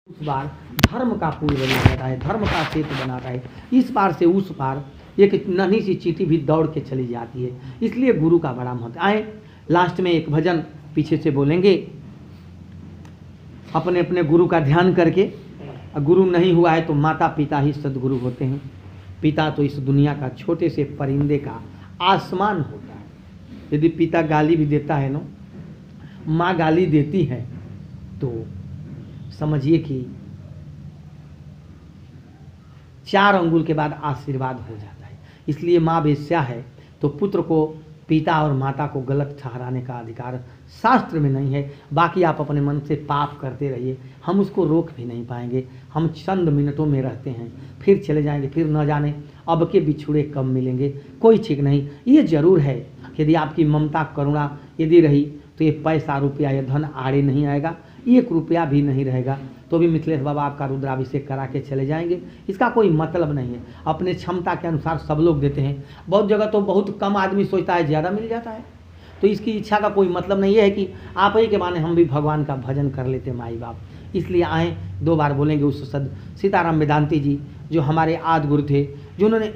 उस बार धर्म का पुल बना रहता है, धर्म का सेतु बनाता है। इस पार से उस पार एक नन्ही सी चींटी भी दौड़ के चली जाती है। इसलिए गुरु का बड़ा महत्व। आए लास्ट में एक भजन पीछे से बोलेंगे, अपने अपने गुरु का ध्यान करके। गुरु नहीं हुआ है तो माता पिता ही सदगुरु होते हैं। पिता तो इस दुनिया का छोटे से परिंदे का आसमान होता है। यदि पिता गाली भी देता है ना, माँ गाली देती है, तो समझिए कि 4 अंगुल के बाद आशीर्वाद हो जाता है। इसलिए माँ वेश्या है तो पुत्र को पिता और माता को गलत ठहराने का अधिकार शास्त्र में नहीं है। बाकी आप अपने मन से पाप करते रहिए, हम उसको रोक भी नहीं पाएंगे। हम चंद मिनटों में रहते हैं, फिर चले जाएंगे, फिर न जाने अब के बिछुड़े कब मिलेंगे, कोई ठीक नहीं। ये जरूर है यदि आपकी ममता करुणा यदि रही तो ये पैसा रुपया या धन आड़े नहीं आएगा, 1 रुपया भी नहीं रहेगा तो भी मिथिलेश बाबा आपका रुद्राभिषेक करा के चले जाएंगे। इसका कोई मतलब नहीं है। अपने क्षमता के अनुसार सब लोग देते हैं। बहुत जगह तो बहुत कम आदमी सोचता है ज़्यादा मिल जाता है, तो इसकी इच्छा का कोई मतलब नहीं है कि आप ही के माने हम भी भगवान का भजन कर लेते माई बाप। इसलिए आए 2 बार बोलेंगे उस सीताराम वेदांती जी जो हमारे आदि गुरु थे, जिन्होंने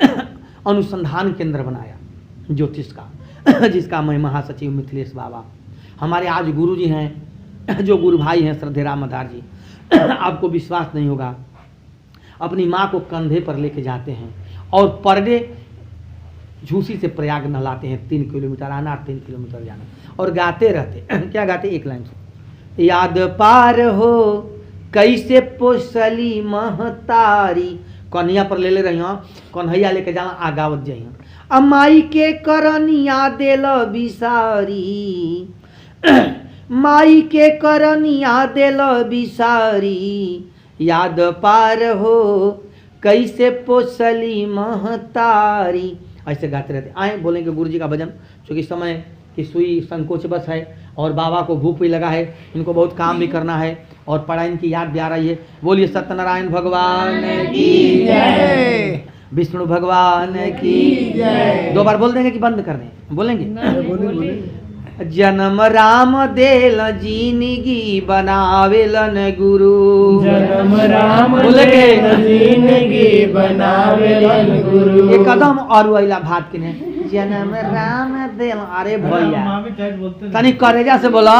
अनुसंधान केंद्र बनाया ज्योतिष का, जिसका मैं महासचिव मिथिलेश बाबा। हमारे आज गुरु जी हैं जो गुरु भाई हैं श्रद्धे राम मदार जी। आपको विश्वास नहीं होगा, अपनी माँ को कंधे पर लेके जाते हैं और पर डे झूसी से प्रयाग नहलाते हैं। 3 किलोमीटर आना, 3 किलोमीटर जाना, और गाते रहते। क्या गाते? एक लाइन से, याद पार हो कैसे पोसली महतारी। कन्हैया पर ले रही हूँ, कन्हैया लेके जाना आगावत जाइ। अमाई के करनिया देल बिसारी, माई के करनिया देल बिसारी, याद पार हो कैसे पोसली महतारी। ऐसे गाते रहते। आए बोलेंगे गुरु जी का भजन, क्योंकि समय की सुई संकोच बस है और बाबा को भूख भी लगा है, इनको बहुत काम भी करना है और पढ़ाई की याद भी आ रही है। बोलिए सत्यनारायण भगवान की जय, विष्णु भगवान की जय। 2 बार बोल देंगे कि बंद कर दें? बोलेंगे। जन्म राम देल जिंदगी बनावेलन गुरु, जन्म राम देल जिंदगी बनावेलन गुरु। एक कदम और अइला भात के ने, जन्म राम देल। अरे भैया तनी करेजा से बोला,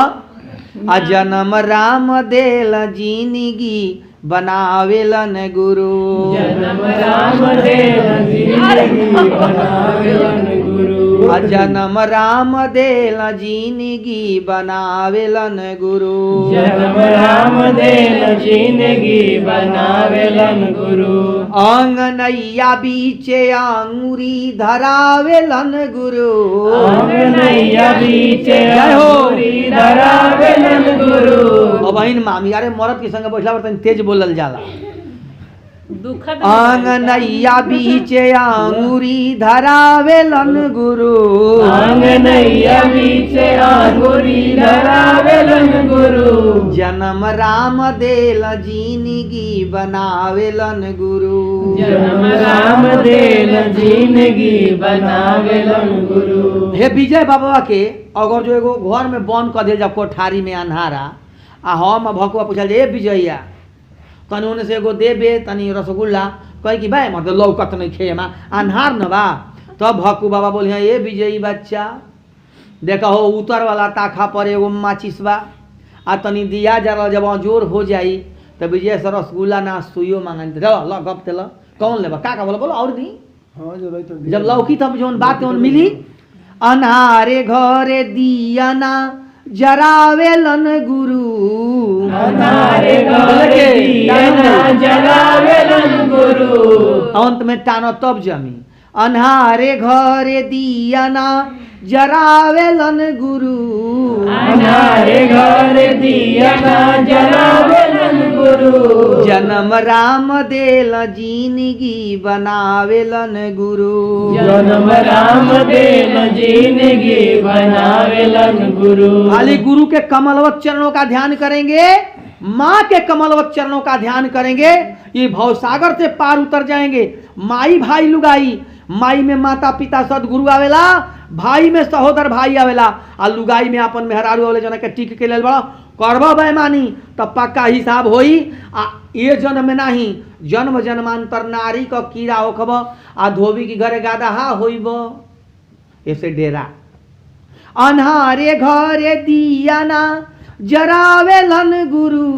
जन्म राम देल जिंदगी बनावेलन गुरु, जन्म राम देल जिंदगी बनावेलन गुरु, जन्म राम देल जिंदगी बनावेलन गुरु, जन्म राम देल जिंदगी बनावेलन गुरु। अंगनैया बीचे अंगुरी धरावेलन गुरु, अंगनैया बीचे अंगुरी धरावेलन गुरु। और बहन मामी अरे मरद के संग बैठला पर तेज बोलल जाला। अंगनैया बीचे अंगुरी धरावेलन गुरु, अंगनैया बीचे अंगुरी धरावेलन गुरु, जन्म राम देल जिंदगी बनावेलन गुरु, जन्म राम देल जिंदगी बनावेलन गुरु। हे विजय बाबा के अगर जो एगो घर में बंद कर दे जब कोठारी में अन्हारा, आ हम भकुआ पूछल जे विजयया तनी ओने से एगो देबे तनी रसगुल्ला, कहे कि भाई मतलब लौकत नहीं खे मा अन्हार न बा। तब भक्कू बाबा बोलिए ये विजयी बच्चा देखा हो उतर वाला ताखा पर एगो माचिस बा, आ तनी दिया जरा जब जोर हो जाई तो विजय से रसगुल्ला ना सुइयो मांगन ल गप तेल कौन लेबा का बोला बोलो और दी। जब लौकी तब जोन बात जोन मिली, अन्हारे घरे दिया ना जरावेलन गुरु, अन्हारे घरे दिया ना जरावेलन गुरु। अंत में टानो तब जमी, अन्हारे घरे दिया ना जरावेलन गुरु, अन्हारे घरे दिया ना जरावेलन गुरु, जन्म राम देल जिंदगी बनावेलन गुरु, जन्म राम देल जिंदगी बनावेलन गुरु। खाली गुरु के कमलवत चरणों का ध्यान करेंगे, माँ के कमलवत चरणों का ध्यान करेंगे, ये भवसागर से पार उतर जाएंगे। माई भाई लुगाई माई में माता पिता सदगुरु आवेला, भाई में सहोदर भाई आवेला, आ लुगाई में अपन मेहरारू आवेला जना के टिक के लेल बड़ा करबा बेईमानी तब पक्का हिसाब होई। आ ये जन्म में नहीं जन्म जन्मांतर नारी का कीड़ा होखब आ धोबी की घरे गादा होइब। ऐसे डेरा अन्हारे घरे दिया ना जरावेलन गुरु,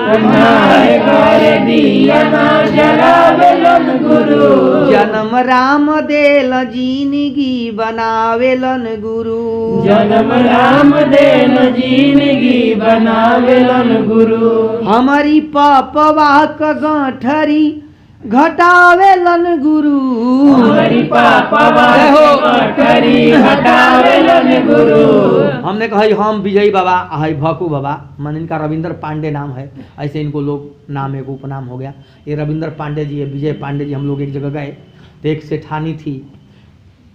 अन्हारे घरे दिया ना जरावेलन गुरु, जन्म राम देल जिंदगी बनावेलन गुरु, जन्म राम देल जिंदगी बनावेलन गुरु, हमारी पापवा क गठरी घटावेलन गुरु, हमारी पापवा गठरी घटावेलन गुरु। हमने कहा हम विजयी बाबा हाई भकू बाबा, मन इनका रविंद्र पांडे नाम है, ऐसे इनको लोग नाम एक उपनाम हो गया। ये रविंद्र पांडे जी है, विजय पांडे जी। हम लोग एक जगह गए तो एक सेठानी थी,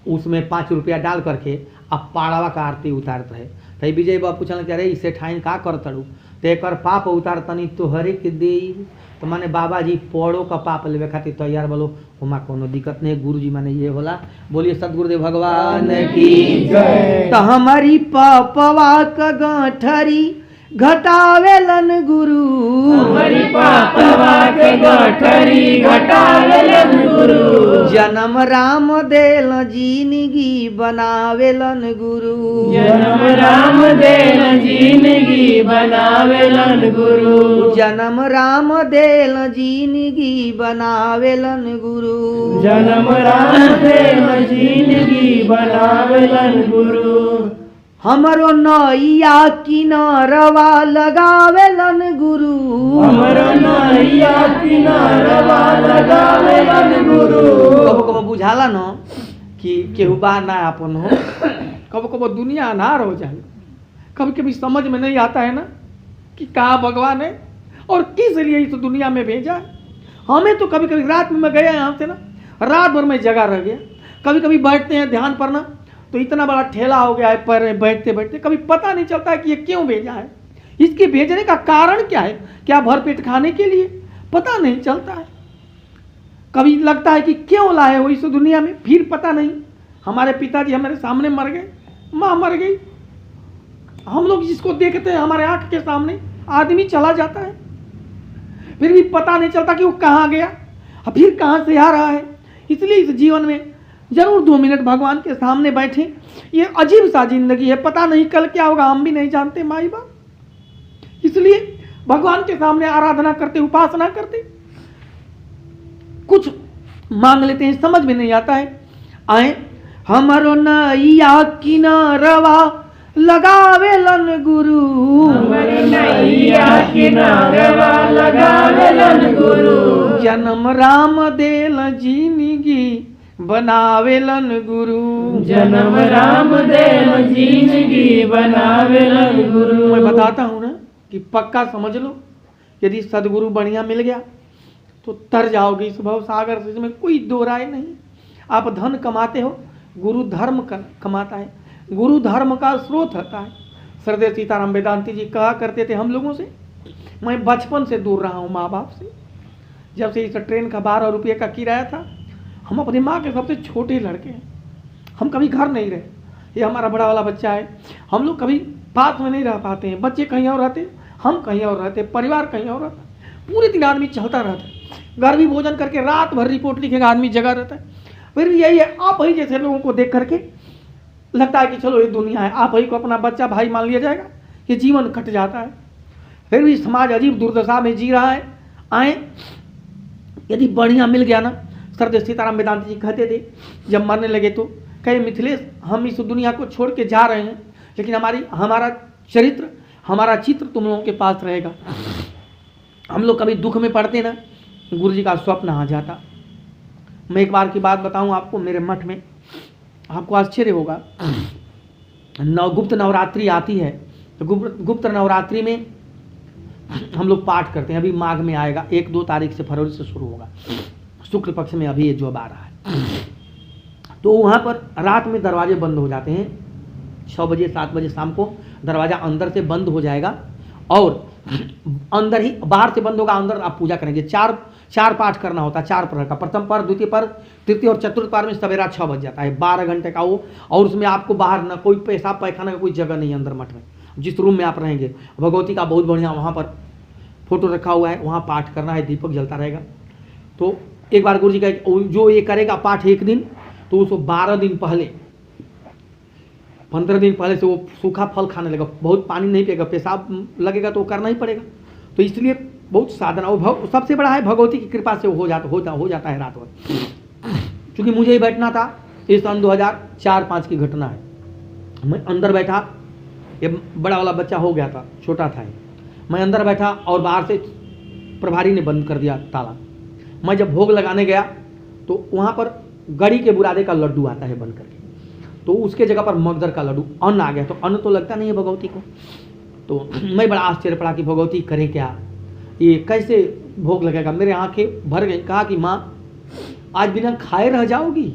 उसमें 5 रुपया डाल करके अब पाड़वा का आरती उतारते है। तो विजय बाबा पूछल कि अरे इस सेठाइन का कर तड़ू, तो एक पाप उतार तनी तोहरे के दे। तो माने बाबा जी पौड़ो का पाप लेवे खातिर तैयार बोलो, वहाँ कोनो दिक्कत नहीं, गुरु जी माने ये होला। बोलिए सदगुरुदेव भगवान की जय। तो हमारी पापवा का गठरी घटावेलन गुरु, हमारी पापवा के गठरी घटावेलन गुरु, जन्म राम देल जिंदगी बनावेलन गुरु, जन्म राम देल जिंदगी बनावेलन गुरु, जन्म राम देल जिंदगी बनावेलन गुरु, जन्म राम देल जिंदगी बनावेलन गुरु, हमरो नैया किनारवा लगावेलन गुरु, हमरो नैया किनारवा लगावेलन गुरु। कबो कबो बुझाला न कि केहू बा ना अपन हो, कबो कबो दुनिया अनार हो जाए, कभी कभी समझ में नहीं आता है ना कि कहाँ भगवान है और किस लिए इस दुनिया में भेजा है। हमें तो कभी कभी रात में मैं गया यहाँ से ना, रात भर में जगह रह गया। कभी कभी बैठते हैं ध्यान पर ना, तो इतना बड़ा ठेला हो गया है पैर में बैठते बैठते, कभी पता नहीं चलता है कि ये क्यों भेजा है, इसके भेजने का कारण क्या है, क्या भरपेट खाने के लिए, पता नहीं चलता है। कभी लगता है कि क्यों लाए हो इस दुनिया में, फिर पता नहीं। हमारे पिताजी हमारे सामने मर गए, माँ मर गई, हम लोग जिसको देखते हैं हमारे आंख के सामने आदमी चला जाता है, फिर भी पता नहीं चलता कि वो कहाँ गया और फिर कहाँ से आ रहा है। इसलिए इस जीवन में जरूर 2 मिनट भगवान के सामने बैठे। ये अजीब सा जिंदगी है, पता नहीं कल क्या होगा, हम भी नहीं जानते माई बाप। इसलिए भगवान के सामने आराधना करते, उपासना करते, कुछ मांग लेते हैं, समझ में नहीं आता है। आए हमरो नैया किनारवा लगावेलन गुरु, हमरो नैया किनारवा लगावेलन गुरु, जन्म राम देल जिंदगी बनावेलन गुरु, जन्म राम देल जिंदगी बनावेलन गुरु। मैं बताता हूँ ना कि पक्का समझ लो, यदि सदगुरु बढ़िया मिल गया तो तर जाओगे इस भव सागर से, इसमें कोई दो राय नहीं। आप धन कमाते हो, गुरु धर्म कमाता है, गुरु धर्म का स्रोत होता है। सरदेव सीताराम वेदांती जी कहा करते थे हम लोगों से, मैं बचपन से दूर रहा हूँ माँ बाप से। जब से इस ट्रेन का 12 रुपये का किराया था, हम अपनी माँ के सबसे छोटे लड़के हैं, हम कभी घर नहीं रहे। ये हमारा बड़ा वाला बच्चा है, हम लोग कभी पास में नहीं रह पाते हैं। बच्चे कहीं और रहते, हम कहीं और रहते, परिवार कहीं और रहता, पूरे दिन आदमी चलता रहता है। घर भी भोजन करके रात भर रिपोर्ट लिखेगा, आदमी जगा रहता है। फिर भी यही है, आप ही जैसे लोगों को देख करके लगता है कि चलो ये दुनिया है, आप ही को अपना बच्चा भाई मान लिया जाएगा, ये जीवन कट जाता है। फिर भी समाज अजीब दुर्दशा में जी रहा है। आए यदि बढ़िया मिल गया ना, सरदेव सीताराम वेदांती जी कहते थे जब मरने लगे तो, कहे मिथिलेश हम इस दुनिया को छोड़ के जा रहे हैं, लेकिन हमारा चरित्र, हमारा चित्र तुम लोगों के पास रहेगा। हम लोग कभी दुख में पड़ते ना, गुरु जी का स्वप्न आ जाता। मैं एक बार की बात बताऊं आपको, मेरे मठ में, आपको आश्चर्य होगा, गुप्त नवरात्रि आती है, तो गुप्त नवरात्रि में हम लोग पाठ करते हैं। अभी माघ में आएगा, 1-2 तारीख से, फरवरी से शुरू होगा, शुक्ल पक्ष में अभी ये जो आ रहा है। तो वहाँ पर रात में दरवाजे बंद हो जाते हैं, 6 बजे 7 बजे शाम को दरवाज़ा अंदर से बंद हो जाएगा और अंदर ही, बाहर से बंद होगा, अंदर आप पूजा करेंगे। चार पाठ करना होता है, 4 प्रहर का, प्रथम पहर, द्वितीय पहर, तृतीय और चतुर्थ पहर में सवेरा 6 बज जाता है, 12 घंटे का वो। और उसमें आपको बाहर ना कोई पेशाब पैखाना का कोई जगह नहीं है अंदर मठ में, जिस रूम में आप रहेंगे। भगवती का बहुत बढ़िया वहाँ पर फोटो रखा हुआ है, वहाँ पाठ करना है, दीपक जलता रहेगा। तो एक बार गुरु जी का जो ये करेगा पाठ एक दिन, तो उसको 12 दिन पहले, 15 दिन पहले से वो सूखा फल खाने लगेगा, बहुत पानी नहीं पिएगा, पेशाब लगेगा तो वो करना ही पड़ेगा। तो इसलिए बहुत साधना, वो सबसे बड़ा है भगवती की कृपा से हो जाता है रात भर। क्योंकि मुझे ही बैठना था, इस सन 2004-5 की घटना है। मैं अंदर बैठा, ये बड़ा वाला बच्चा हो गया था, छोटा था, मैं अंदर बैठा और बाहर से प्रभारी ने बंद कर दिया ताला। मैं जब भोग लगाने गया तो वहाँ पर गड़ी के बुरादे का लड्डू आता है बन करके, तो उसके जगह पर मगदर का लड्डू, अन्न आ गया। तो अन्न तो लगता नहीं है भगवती को, तो मैं बड़ा आश्चर्य पड़ा कि भगवती करें क्या, ये कैसे भोग लगेगा। मेरे आंखें भर गई। कहा कि माँ आज बिना खाए रह जाओगी।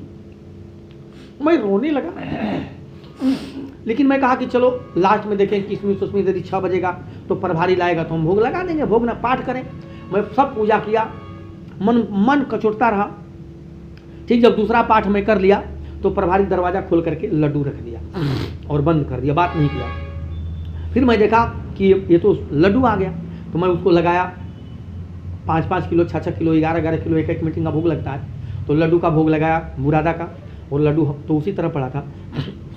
मैं रोने लगा, लेकिन मैं कहा कि चलो लास्ट में देखें, किसमिस उस्मिस यदि 6 बजेगा तो प्रभारी लाएगा तो हम भोग लगा देंगे, भोग ना पाठ करें। मैं सब पूजा किया, मन कचोटता रहा। ठीक, जब दूसरा पाठ मैं कर लिया तो प्रभारी दरवाजा खोल करके लड्डू रख दिया और बंद कर दिया, बात नहीं किया। फिर मैं देखा कि ये तो लड्डू आ गया, तो मैं उसको लगाया। 5-5 किलो, 6-6 किलो, 11-11 किलो एक मीटिंग का भोग लगता है। तो लड्डू का भोग लगाया बुरादा का, और लड्डू तो उसी तरह पड़ा था।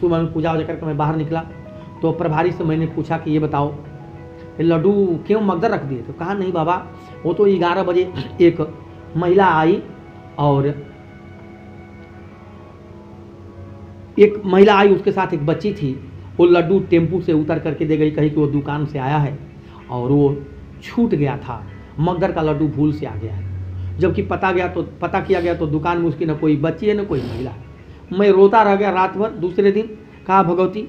सुबह में पूजा वजा करके मैं बाहर निकला तो प्रभारी से मैंने पूछा कि ये बताओ ये लड्डू क्यों मगदर रख दिए? तो कहा नहीं बाबा, वो तो 11 बजे एक महिला आई और उसके साथ एक बच्ची थी, वो लड्डू टेम्पू से उतर करके दे गई, कहीं कि वो दुकान से आया है और वो छूट गया था, मगदर का लड्डू भूल से आ गया है। जबकि पता किया गया तो दुकान में उसकी न कोई बच्ची है न कोई महिला है। मैं रोता रह गया रात भर। दूसरे दिन कहा भगवती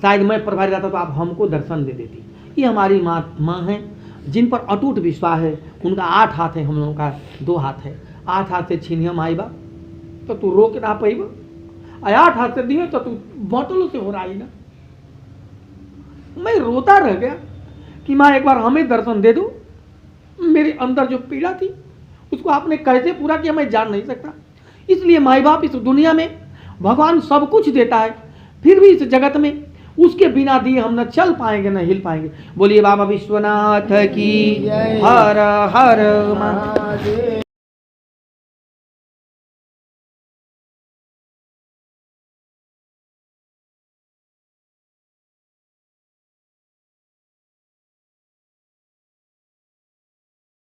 शायद मैं प्रभारी रहता तो आप हमको दर्शन दे देती। ये हमारी माँ हैं जिन पर अटूट विश्वास है, उनका 8 हाथ है, हम लोगों का 2 हाथ है। 8 हाथ से छीनिया माईबा तो तू रो के रहा पाईबा, 8 हाथ से दिए तो तू बोतलों से हो रहा ही ना। मैं रोता रह गया कि माँ एक बार हमें दर्शन दे दो। मेरे अंदर जो पीड़ा थी उसको आपने कैसे पूरा किया मैं जान नहीं सकता। इसलिए माई बाप इस दुनिया में भगवान सब कुछ देता है, फिर भी इस जगत में उसके बिना दिए हम न चल पाएंगे न हिल पाएंगे। बोलिए बाबा विश्वनाथ की हर हर महादेव।